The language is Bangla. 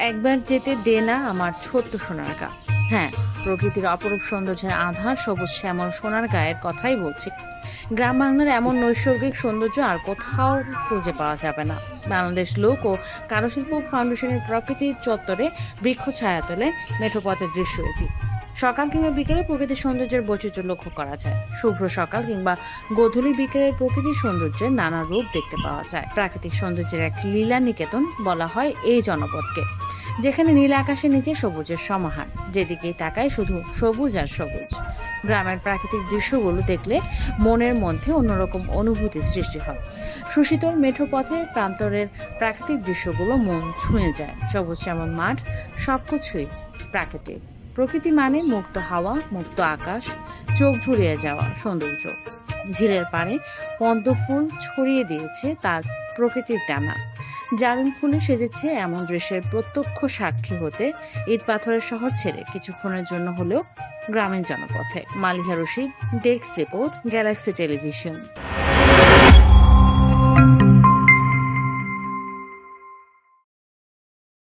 একবার যেতে দে না আমার ছোট্ট সোনারগা। হ্যাঁ, প্রকৃতির অপরূপ সৌন্দর্যের আধার সবুজ শ্যামল সোনার গায়ের কথাই বলছি। গ্রাম বাংলার এমন নৈসর্গিক সৌন্দর্য আর কোথাও খুঁজে পাওয়া যাবে না। বাংলাদেশ লোক ও কারুশিল্প ফাউন্ডেশনের প্রকৃতির চত্বরে বৃক্ষ ছায়াতলে মেঠোপথের দৃশ্য এটি। সকাল কিংবা বিকেলে প্রকৃতির সৌন্দর্যের বৈচিত্র্য লক্ষ্য করা যায়। শুভ্র সকাল কিংবা গোধূলি বিকেলের প্রকৃতির সৌন্দর্যের নানা রূপ দেখতে পাওয়া যায়। প্রাকৃতিক সৌন্দর্যের এক লীলা নিকেতন বলা হয় এই জনপদকে, যেখানে নীল আকাশের নিচে সবুজের সমাহার, যেদিকেই তাকায় শুধু সবুজ আর সবুজ। গ্রামের প্রাকৃতিক দৃশ্যগুলো দেখলে মনের মধ্যে অন্যরকম অনুভূতির সৃষ্টি হয়। সুশীতল মেঠো পথে প্রান্তরের প্রাকৃতিক দৃশ্যগুলো মন ছুঁয়ে যায়। সবুজ শ্যামল মাঠ, সবকিছুই প্রাকৃতিক। প্রকৃতি মানে মুক্ত হাওয়া, মুক্ত আকাশ, চোখ জুড়িয়ে যাওয়া সৌন্দর্য। ঝিলের পাড়ে পদ্ম ফুল ছড়িয়ে দিয়েছে তার প্রকৃতির টানা। জারুল ফুলে সেজেছে এমন দৃশ্যের প্রত্যক্ষ সাক্ষী হতে ইট পাথরের শহর ছেড়ে কিছুক্ষণের জন্য হলেও গ্রামীণ জনপথে। Maliha Rashid, desk report, Galaxy television.